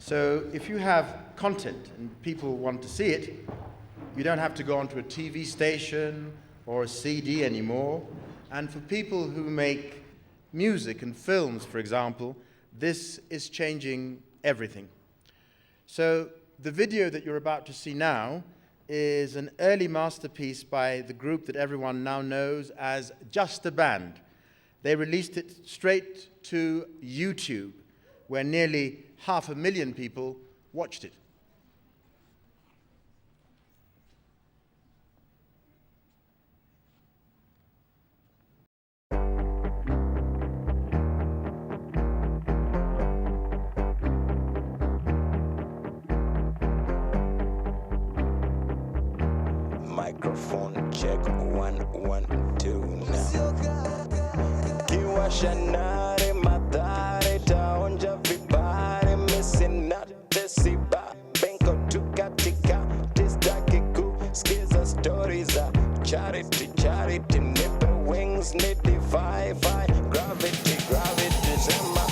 So if you have content and people want to see it, you don't have to go onto a TV station or a CD anymore. And for people who make music and films, for example, this is changing everything. So the video that you're about to see now is an early masterpiece by the group that everyone now knows as Just a Band. They released it straight to YouTube, where nearly 500,000 people watched it. Microphone check 1 1 2 now. Kiwasha nare madhare taonja vibare missing not the siba benko tukatika tisdaki ku skiza stories charity nipple wings need defy gravity zema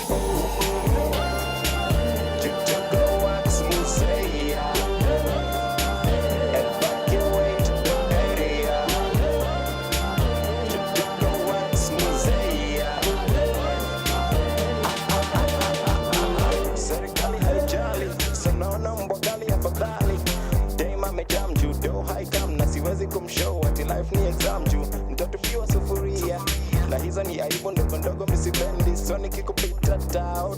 kumshow ati life ni exam juu mtatupiwa sufuria na hizo ni aibu ndogo ndogo misipendi so nikikupita tao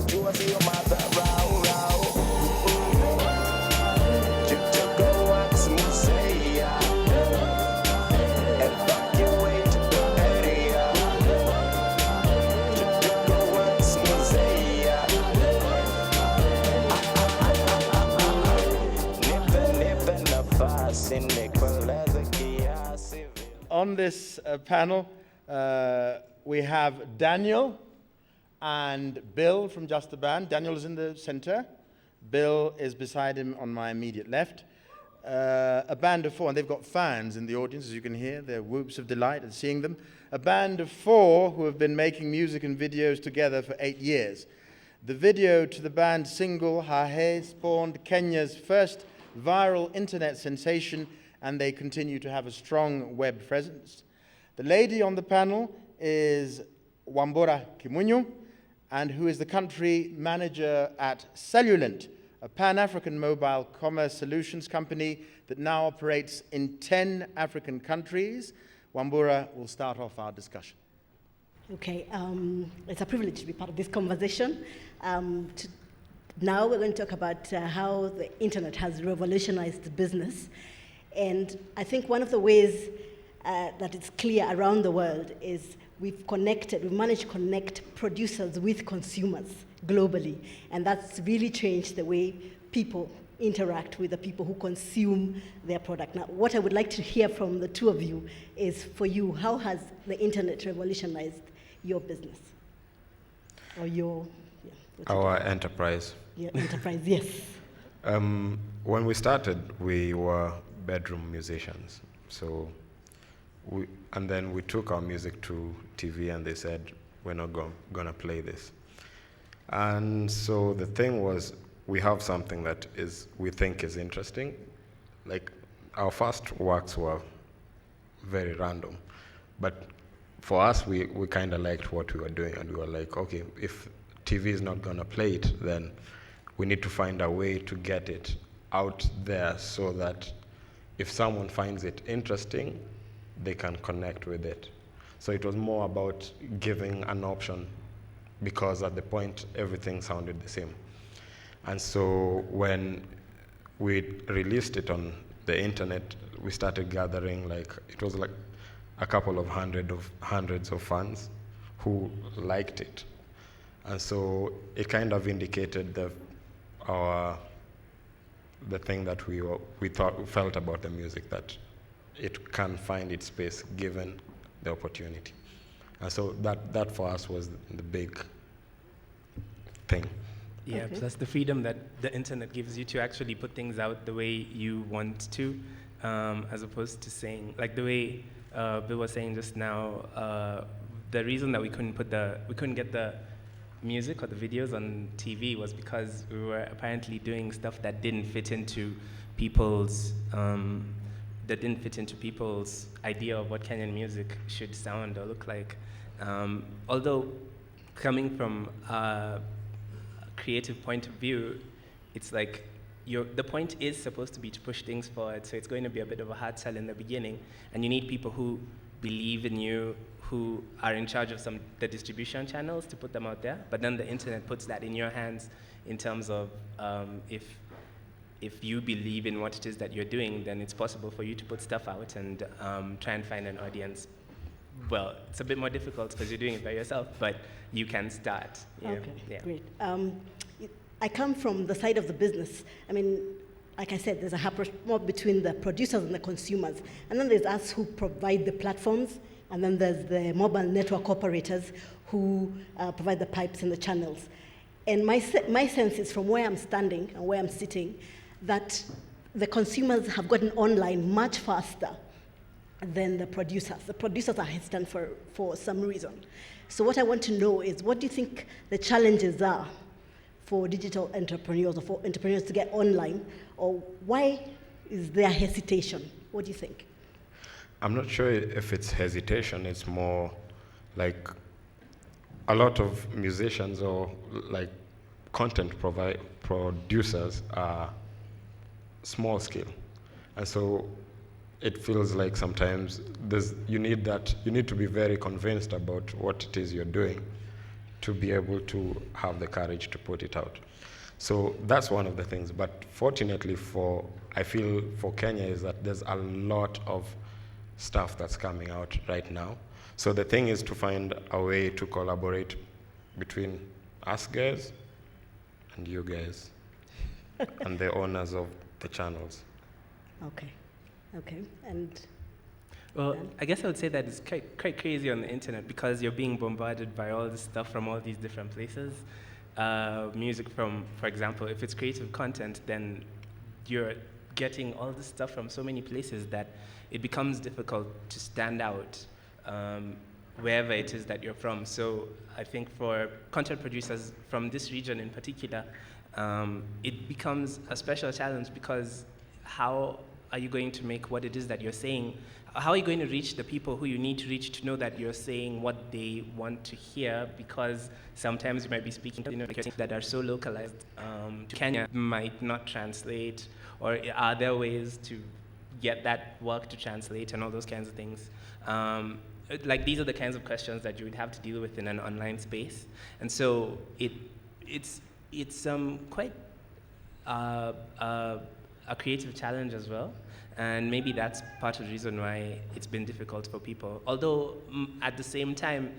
jua siyo madharau rau Chichoko wax musea evacuate the area Chichoko wax musea nipe nafasi On this panel, we have Daniel and Bill from Just a Band. Daniel is in the center. Bill is beside him on my immediate left. A band of four, and they've got fans in the audience, as you can hear. They're whoops of delight at seeing them. A band of four who have been making music and videos together for 8 years. The video to the band's single, Hahe, spawned Kenya's first viral internet sensation, and they continue to have a strong web presence. The lady on the panel is Wambura Kimunyu, and who is the country manager at Cellulant, a Pan-African mobile commerce solutions company that now operates in 10 African countries. Wambura will start off our discussion. Okay, it's a privilege to be part of this conversation. Now we're going to talk about how the internet has revolutionized business. And I think one of the ways that it's clear around the world is we've managed to connect producers with consumers globally. And that's really changed the way people interact with the people who consume their product. Now, what I would like to hear from the two of you is, for you, how has the internet revolutionized your business? Or our enterprise. Your enterprise, yes. When we started, we were bedroom musicians. So then we took our music to TV and they said, we're not gonna play this. And so the thing was, we have something that we think is interesting. Like, our first works were very random, but for us, we kind of liked what we were doing, and we were like, okay, if TV is not gonna play it, then we need to find a way to get it out there so that if someone finds it interesting, they can connect with it. So it was more about giving an option, because at the point, everything sounded the same. And so when we released it on the internet, we started gathering, it was like a couple of hundreds of fans who liked it. And so it kind of indicated the thing that we felt about the music, that it can find its space given the opportunity. And so that for us was the big thing. Yeah, Okay. plus the freedom that the internet gives you to actually put things out the way you want to, as opposed to saying, like the way Bill was saying just now, the reason that we couldn't get the music or the videos on TV was because we were apparently doing stuff that didn't fit into people's idea of what Kenyan music should sound or look like. Although coming from a creative point of view, it's like the point is supposed to be to push things forward, so it's going to be a bit of a hard sell in the beginning, and you need people who believe in you, who are in charge of the distribution channels to put them out there, but then the internet puts that in your hands in terms of if you believe in what it is that you're doing, then it's possible for you to put stuff out and try and find an audience. Well, it's a bit more difficult because you're doing it by yourself, but you can start. Okay, yeah. great. I come from the side of the business. I mean, like I said, there's a more between the producers and the consumers. And then there's us who provide the platforms, and then there's the mobile network operators who provide the pipes and the channels. And my sense is, from where I'm standing and where I'm sitting, that the consumers have gotten online much faster than the producers. The producers are hesitant for some reason. So what I want to know is, what do you think the challenges are for digital entrepreneurs or for entrepreneurs to get online, or why is there hesitation? What do you think? I'm not sure if it's hesitation. It's more like a lot of musicians or like content producers are small scale, and so it feels like sometimes you need to be very convinced about what it is you're doing to be able to have the courage to put it out. So that's one of the things. But fortunately I feel for Kenya is that there's a lot of stuff that's coming out right now. So the thing is to find a way to collaborate between us guys and you guys and the owners of the channels. Okay, and well, I guess I would say that it's quite crazy on the internet because you're being bombarded by all this stuff from all these different places. Music from, for example, if it's creative content, then you're getting all this stuff from so many places that it becomes difficult to stand out wherever it is that you're from. So I think for content producers from this region in particular, it becomes a special challenge because how are you going to make what it is that you're saying? How are you going to reach the people who you need to reach to know that you're saying what they want to hear? Because sometimes you might be speaking to things that are so localized to Kenya might not translate, or are there ways to get that work to translate and all those kinds of things? Like these are the kinds of questions that you would have to deal with in an online space, and so it's quite a creative challenge as well. And maybe that's part of the reason why it's been difficult for people. Although, at the same time,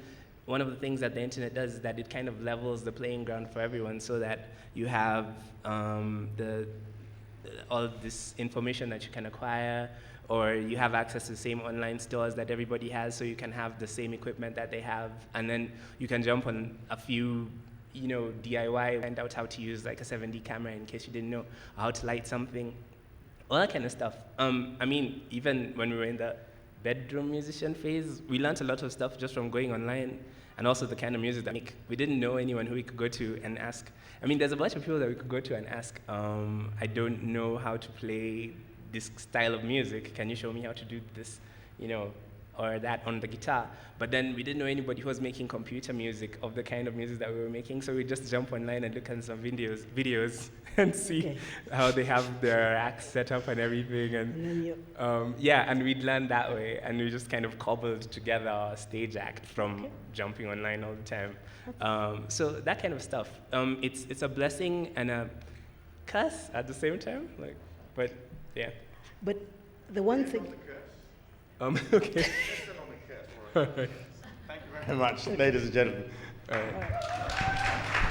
one of the things that the internet does is that it kind of levels the playing ground for everyone so that you have all of this information that you can acquire, or you have access to the same online stores that everybody has, so you can have the same equipment that they have, and then you can jump on a few DIY, find out how to use like a 7D camera in case you didn't know, or how to light something. All that kind of stuff. I mean, even when we were in the bedroom musician phase, we learned a lot of stuff just from going online, and also the kind of music that we make. We didn't know anyone who we could go to and ask. I mean, there's a bunch of people that we could go to and ask, I don't know how to play this style of music. Can you show me how to do this, or that on the guitar? But then we didn't know anybody who was making computer music of the kind of music that we were making, so we just jump online and look at some videos and see how they have their racks set up and everything. And we'd learn that way, and we just kind of cobbled together our stage act from jumping online all the time. So that kind of stuff. It's a blessing and a curse at the same time. But yeah. But the one thing. Okay. Thank you very much, ladies and gentlemen. All right.